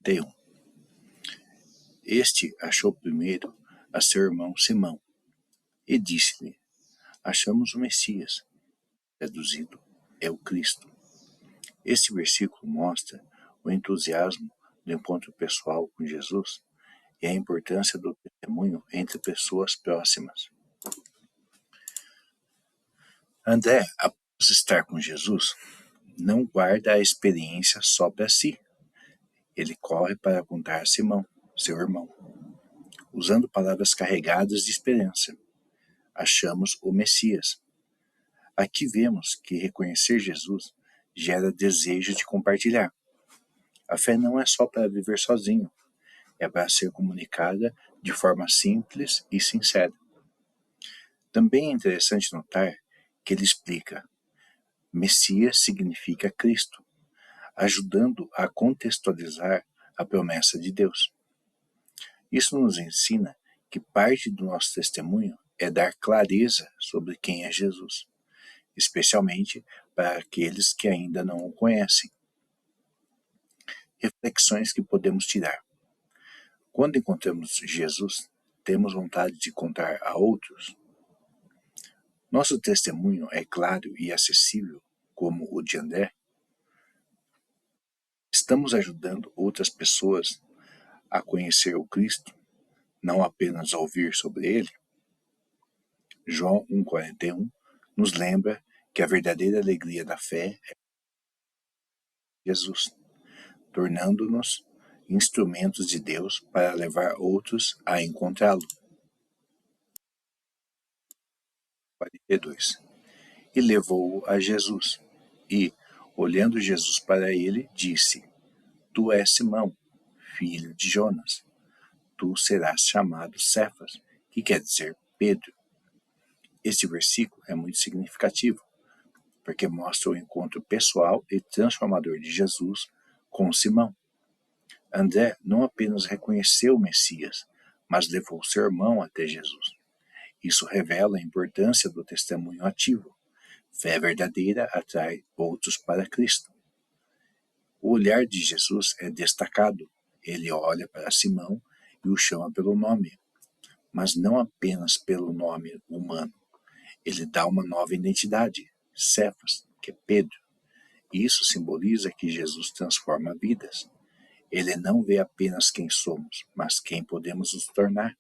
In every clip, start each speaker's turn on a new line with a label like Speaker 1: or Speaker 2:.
Speaker 1: 41. Este achou primeiro a seu irmão Simão e disse-lhe: achamos o Messias, traduzido, é o Cristo. Este versículo mostra o entusiasmo do encontro pessoal com Jesus e a importância do testemunho entre pessoas próximas. André, após estar com Jesus, não guarda a experiência só para si. Ele corre para contar a Simão, seu irmão, usando palavras carregadas de esperança. Achamos o Messias. Aqui vemos que reconhecer Jesus gera desejo de compartilhar. A fé não é só para viver sozinho, é para ser comunicada de forma simples e sincera. Também é interessante notar que ele explica: Messias significa Cristo, ajudando a contextualizar a promessa de Deus. Isso nos ensina que parte do nosso testemunho é dar clareza sobre quem é Jesus, especialmente para aqueles que ainda não o conhecem. Reflexões que podemos tirar. Quando encontramos Jesus, temos vontade de contar a outros? Nosso testemunho é claro e acessível, como o de André? Estamos ajudando outras pessoas a conhecer o Cristo, não apenas a ouvir sobre ele? João 1,41 nos lembra que a verdadeira alegria da fé é Jesus, tornando-nos instrumentos de Deus para levar outros a encontrá-lo. 42. E levou-o a Jesus, e, olhando Jesus para ele, disse: Tu és Simão, filho de Jonas. Tu serás chamado Cefas, que quer dizer Pedro. Este versículo é muito significativo, porque mostra o encontro pessoal e transformador de Jesus com Simão. André não apenas reconheceu o Messias, mas levou seu irmão até Jesus. Isso revela a importância do testemunho ativo. Fé verdadeira atrai outros para Cristo. O olhar de Jesus é destacado. Ele olha para Simão e o chama pelo nome, mas não apenas pelo nome humano. Ele dá uma nova identidade, Cefas, que é Pedro. Isso simboliza que Jesus transforma vidas. Ele não vê apenas quem somos, mas quem podemos nos tornar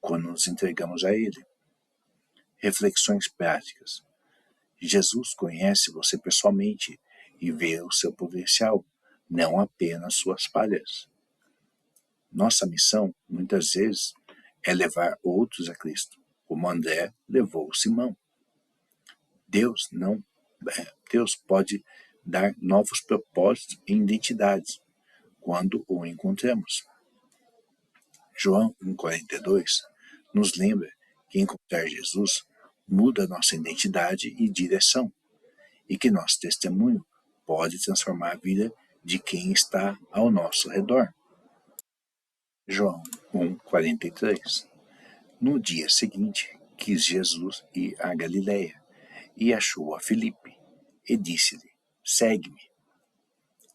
Speaker 1: quando nos entregamos a Ele. Reflexões práticas. Jesus conhece você pessoalmente e vê o seu potencial, não apenas suas falhas. Nossa missão, muitas vezes, é levar outros a Cristo, como André levou Simão. Deus pode dar novos propósitos e identidades quando o encontramos. João 1,42 nos lembra que encontrar Jesus muda nossa identidade e direção, e que nosso testemunho pode transformar a vida de quem está ao nosso redor. João 1,43. No dia seguinte, quis Jesus ir a Galiléia, e achou a Filipe, e disse-lhe: segue-me.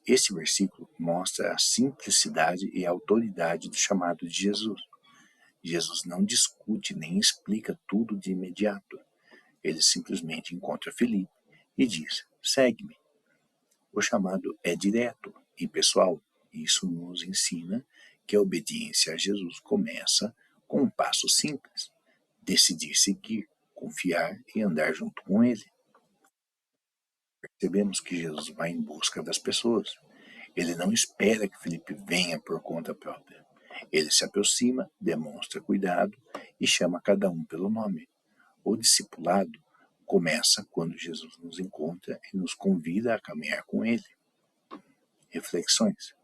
Speaker 1: Este versículo mostra a simplicidade e a autoridade do chamado de Jesus. Jesus não discute nem explica tudo de imediato. Ele simplesmente encontra Filipe e diz: segue-me. O chamado é direto e pessoal. Isso nos ensina que a obediência a Jesus começa com um passo simples: decidir seguir, confiar e andar junto com Ele. Percebemos que Jesus vai em busca das pessoas. Ele não espera que Filipe venha por conta própria. Ele se aproxima, demonstra cuidado e chama cada um pelo nome. O discipulado começa quando Jesus nos encontra e nos convida a caminhar com Ele. Reflexões.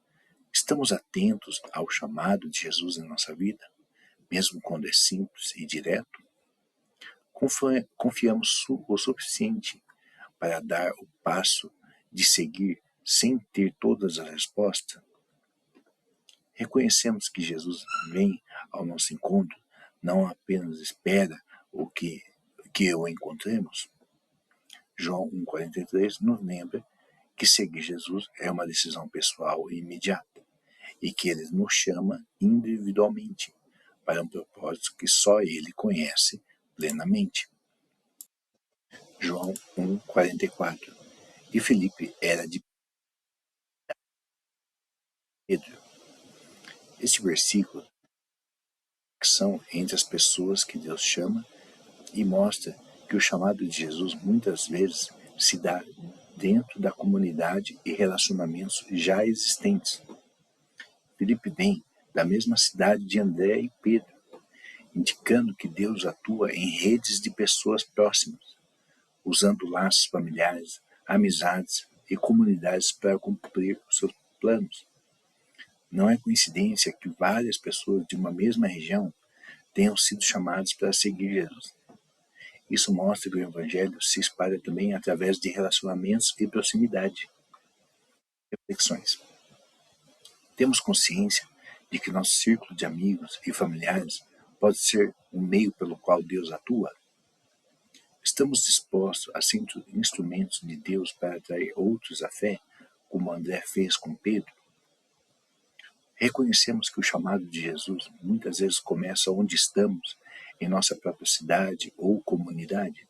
Speaker 1: Estamos atentos ao chamado de Jesus em nossa vida, mesmo quando é simples e direto? Confiamos o suficiente para dar o passo de seguir sem ter todas as respostas? Reconhecemos que Jesus vem ao nosso encontro, não apenas espera que o encontremos? João 1,43 nos lembra que seguir Jesus é uma decisão pessoal e imediata. e que Ele nos chama individualmente para um propósito que só Ele conhece plenamente. João 1,44. E Filipe era de Pedro. Este versículo são entre as pessoas que Deus chama e mostra que o chamado de Jesus muitas vezes se dá dentro da comunidade e relacionamentos já existentes. Filipe vem da mesma cidade de André e Pedro, indicando que Deus atua em redes de pessoas próximas, usando laços familiares, amizades e comunidades para cumprir os seus planos. Não é coincidência que várias pessoas de uma mesma região tenham sido chamadas para seguir Jesus. Isso mostra que o Evangelho se espalha também através de relacionamentos e proximidade. Reflexões. Temos consciência de que nosso círculo de amigos e familiares pode ser um meio pelo qual Deus atua? Estamos dispostos a ser instrumentos de Deus para atrair outros à fé, como André fez com Pedro? Reconhecemos que o chamado de Jesus muitas vezes começa onde estamos, em nossa própria cidade ou comunidade.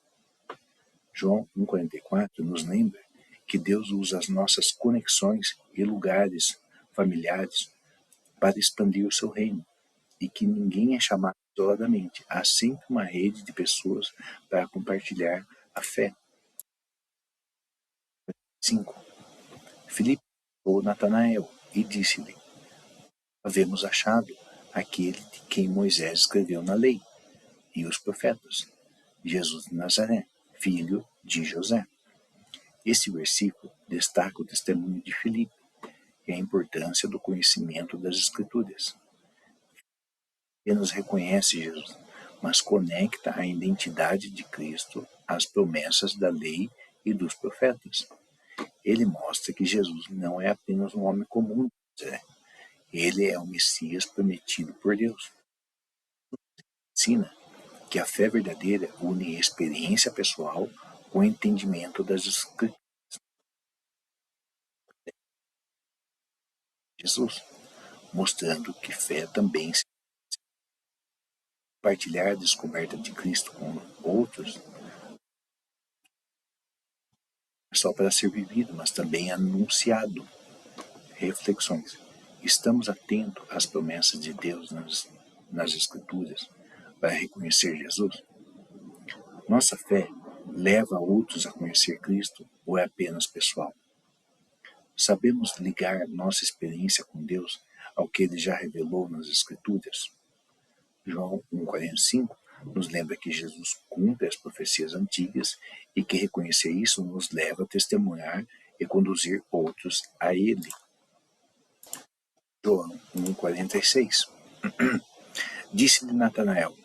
Speaker 1: João 1,44 nos lembra que Deus usa as nossas conexões e lugares familiares para expandir o seu reino, e que ninguém é chamado isoladamente. Há sempre uma rede de pessoas para compartilhar a fé. 5. Filipe chamou Natanael e disse-lhe: havemos achado aquele de quem Moisés escreveu na lei e os profetas, Jesus de Nazaré, filho de José. Este versículo destaca o testemunho de Filipe e a importância do conhecimento das Escrituras. Apenas reconhece Jesus, mas conecta a identidade de Cristo às promessas da lei e dos profetas. Ele mostra que Jesus não é apenas um homem comum, ele é o Messias prometido por Deus. Ensina que a fé verdadeira une a experiência pessoal com o entendimento das Escrituras de Jesus, mostrando que fé também se compartilhar a descoberta de Cristo com outros é só para ser vivido, mas também anunciado. Reflexões. Estamos atentos às promessas de Deus nas Escrituras para reconhecer Jesus? Nossa fé leva outros a conhecer Cristo ou é apenas pessoal? Sabemos ligar nossa experiência com Deus ao que Ele já revelou nas Escrituras? João 1,45 nos lembra que Jesus cumpre as profecias antigas e que reconhecer isso nos leva a testemunhar e conduzir outros a Ele. João 1,46 Disse-lhe Natanael: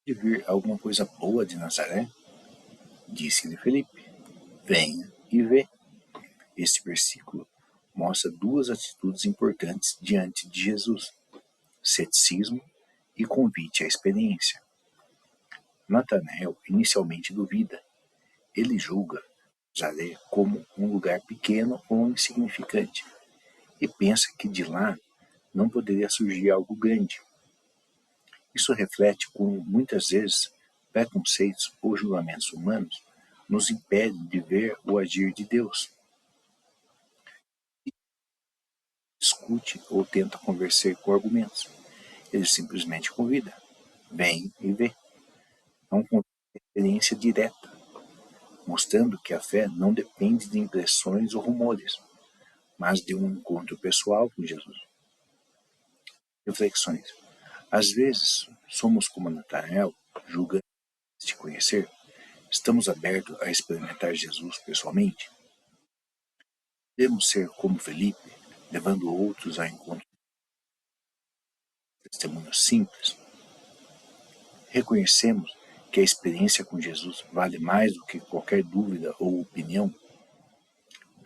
Speaker 1: de vir alguma coisa boa de Nazaré? Disse-lhe Felipe: venha e vê. Este versículo mostra duas atitudes importantes diante de Jesus: ceticismo e convite à experiência. Natanael inicialmente duvida. Ele julga Nazaré como um lugar pequeno ou insignificante e pensa que de lá não poderia surgir algo grande. Isso reflete como, muitas vezes, preconceitos ou julgamentos humanos nos impedem de ver o agir de Deus. Discute ou tenta conversar com argumentos. Ele simplesmente convida. Vem e vê. É uma experiência direta, mostrando que a fé não depende de impressões ou rumores, mas de um encontro pessoal com Jesus. Reflexões. Às vezes, somos como Natanael, julgando antes de conhecer. Estamos abertos a experimentar Jesus pessoalmente? Podemos ser como Felipe, levando outros a encontro de testemunhos simples? Reconhecemos que a experiência com Jesus vale mais do que qualquer dúvida ou opinião?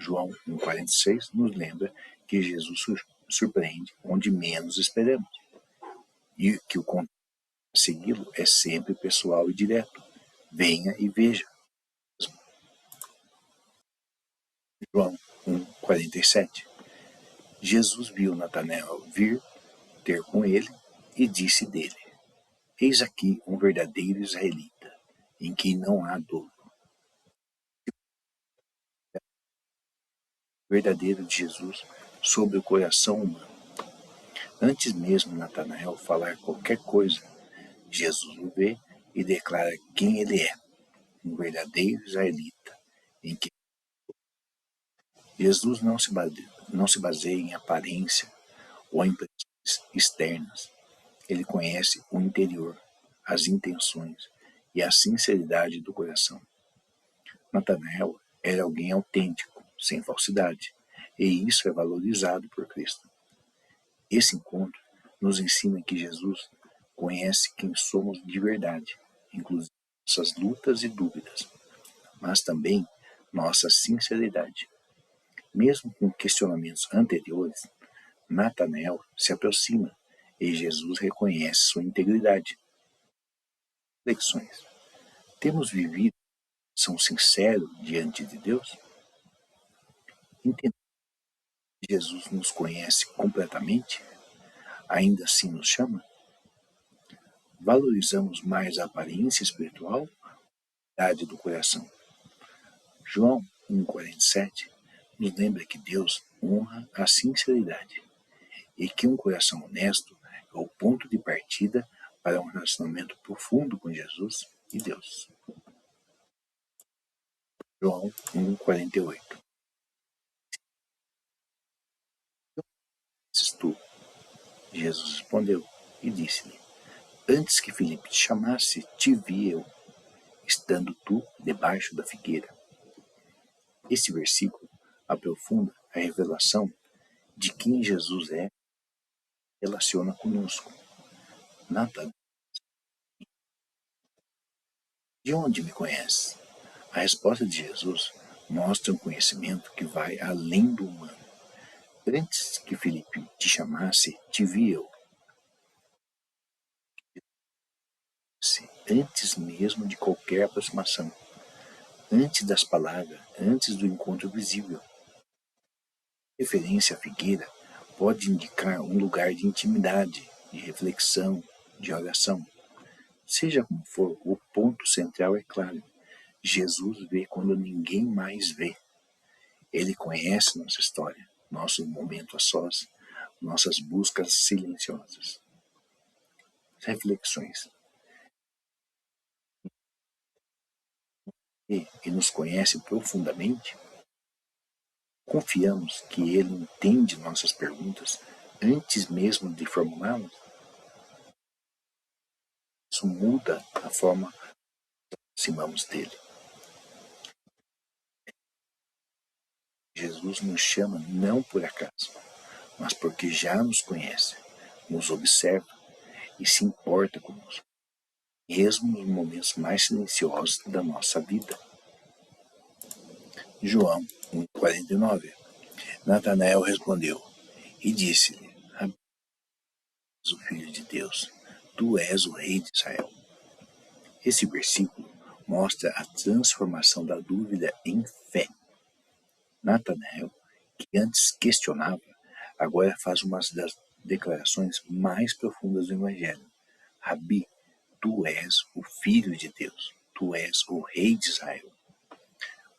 Speaker 1: João 1,46 nos lembra que Jesus surpreende onde menos esperamos e que o convite a segui-lo é sempre pessoal e direto. Venha e veja. João 1,47 Jesus viu Natanael vir ter com ele e disse dele: Eis aqui um verdadeiro israelita, em quem não há dolo. Verdadeiro de Jesus sobre o coração humano. Antes mesmo Natanael falar qualquer coisa, Jesus o vê e declara quem ele é, um verdadeiro israelita, em que Jesus não se baseia em aparência ou em impressões externas. Ele conhece o interior, as intenções e a sinceridade do coração. Natanael era alguém autêntico, sem falsidade, e isso é valorizado por Cristo. Esse encontro nos ensina que Jesus conhece quem somos de verdade, inclusive nossas lutas e dúvidas, mas também nossa sinceridade. Mesmo com questionamentos anteriores, Natanael se aproxima e Jesus reconhece sua integridade. Reflexões. Temos vivido são sinceros diante de Deus? Entendemos que Jesus nos conhece completamente? Ainda assim nos chama? Valorizamos mais a aparência espiritual ou a verdade do coração? João 1,47 nos lembra que Deus honra a sinceridade e que um coração honesto é o ponto de partida para um relacionamento profundo com Jesus e Deus. João 1,48. Dizes tu? Jesus respondeu e disse-lhe: Antes que Filipe te chamasse, te vi eu, estando tu debaixo da figueira. Este versículo aprofunda a revelação de quem Jesus é e relaciona conosco. Natanael, de onde me conheces? A resposta de Jesus mostra um conhecimento que vai além do humano. Antes que Filipe te chamasse, te vi eu. Antes mesmo de qualquer aproximação. Antes das palavras, antes do encontro visível. Referência à figueira pode indicar um lugar de intimidade, de reflexão, de oração. Seja como for, o ponto central é claro. Jesus vê quando ninguém mais vê. Ele conhece nossa história, nosso momento a sós, nossas buscas silenciosas. Reflexões. E nos conhece profundamente? Confiamos que Ele entende nossas perguntas antes mesmo de formulá-las? Isso muda a forma que aproximamos dele. Jesus nos chama não por acaso, mas porque já nos conhece, nos observa e se importa conosco, mesmo nos momentos mais silenciosos da nossa vida. João 1,49. Natanael respondeu e disse-lhe: Rabi, o Filho de Deus, tu és o Rei de Israel. Esse versículo mostra a transformação da dúvida em fé. Natanael, que antes questionava, agora faz uma das declarações mais profundas do Evangelho. Rabi, tu és o Filho de Deus, tu és o Rei de Israel.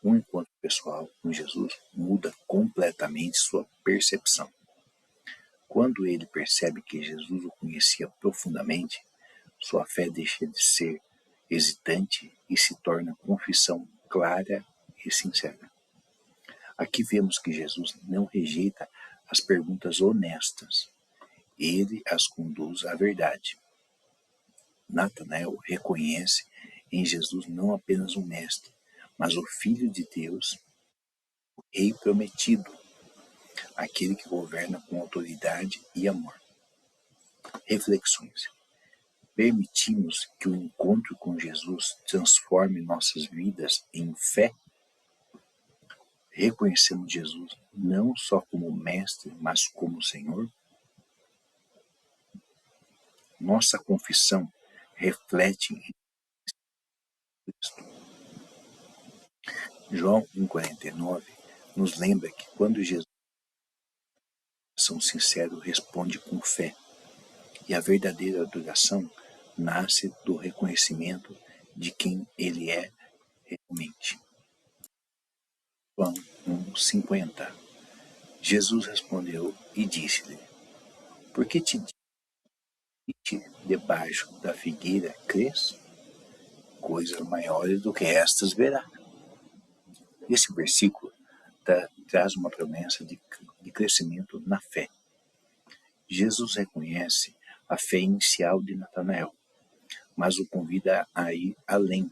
Speaker 1: Um encontro pessoal com Jesus muda completamente sua percepção. Quando ele percebe que Jesus o conhecia profundamente, sua fé deixa de ser hesitante e se torna confissão clara e sincera. Aqui vemos que Jesus não rejeita as perguntas honestas, ele as conduz à verdade. Natanael reconhece em Jesus não apenas um mestre, mas o Filho de Deus, o Rei prometido, aquele que governa com autoridade e amor. Reflexões. Permitimos que o encontro com Jesus transforme nossas vidas em fé? Reconhecemos Jesus não só como mestre, mas como Senhor? Nossa confissão reflete em Cristo. João 1,49 nos lembra que quando Jesus Ação sincero responde com fé, e a verdadeira adoração nasce do reconhecimento de quem ele é realmente. João 1,50. Jesus respondeu e disse-lhe: Por que te disse debaixo da figueira crês? Coisas maiores do que estas verá. Esse versículo traz uma promessa de crescimento na fé. Jesus reconhece a fé inicial de Natanael, mas o convida a ir além.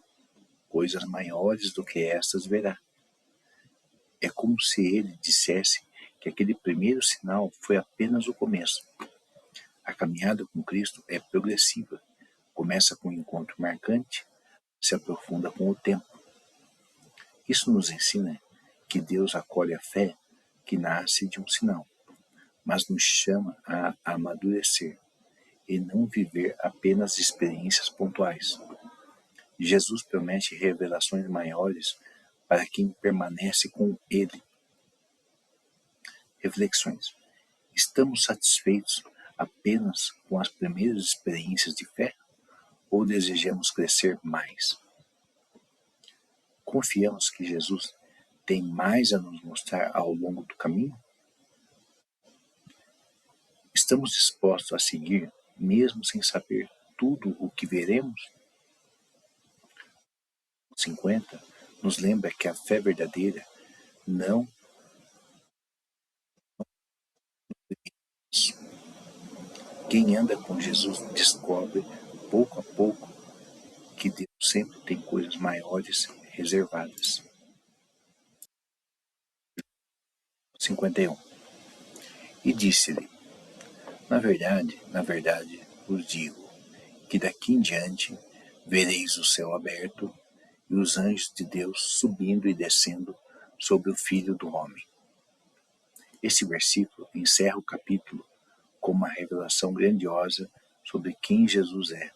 Speaker 1: Coisas maiores do que estas verá. É como se ele dissesse que aquele primeiro sinal foi apenas o começo. A caminhada com Cristo é progressiva. Começa com um encontro marcante, se aprofunda com o tempo. Isso nos ensina que Deus acolhe a fé que nasce de um sinal, mas nos chama a amadurecer e não viver apenas experiências pontuais. Jesus promete revelações maiores para quem permanece com Ele. Reflexões. Estamos satisfeitos apenas com as primeiras experiências de fé ou desejamos crescer mais? Confiamos que Jesus tem mais a nos mostrar ao longo do caminho? Estamos dispostos a seguir, mesmo sem saber tudo o que veremos? 50 nos lembra que a fé verdadeira não Quem anda com Jesus descobre, pouco a pouco, que Deus sempre tem coisas maiores reservadas. 51. E disse-lhe: na verdade, vos digo, que daqui em diante vereis o céu aberto e os anjos de Deus subindo e descendo sobre o Filho do Homem. Esse versículo encerra o capítulo com uma revelação grandiosa sobre quem Jesus é.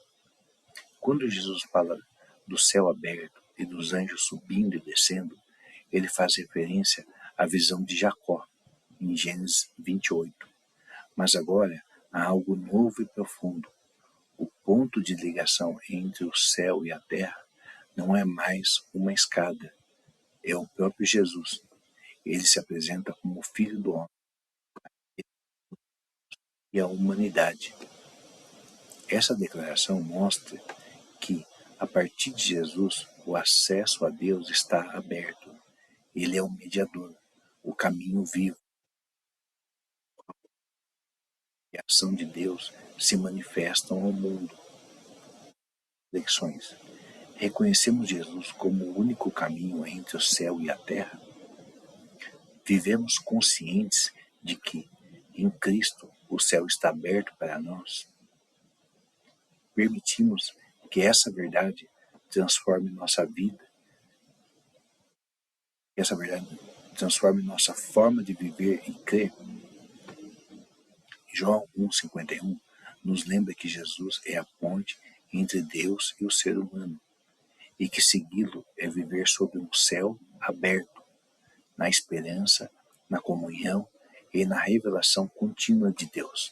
Speaker 1: Quando Jesus fala do céu aberto e dos anjos subindo e descendo, ele faz referência à visão de Jacó, em Gênesis 28. Mas agora há algo novo e profundo. O ponto de ligação entre o céu e a terra não é mais uma escada, é o próprio Jesus. Ele se apresenta como o Filho do Homem e a humanidade. Essa declaração mostra que, a partir de Jesus, o acesso a Deus está aberto. Ele é o mediador, o caminho vivo. E a ação de Deus se manifestam ao mundo. Reflexões. Reconhecemos Jesus como o único caminho entre o céu e a terra? Vivemos conscientes de que, em Cristo, o céu está aberto para nós? Permitimos que essa verdade transforme nossa vida, que essa verdade transforme nossa forma de viver e crer? João 1,51 nos lembra que Jesus é a ponte entre Deus e o ser humano, e que segui-lo é viver sob um céu aberto, na esperança, na comunhão e na revelação contínua de Deus.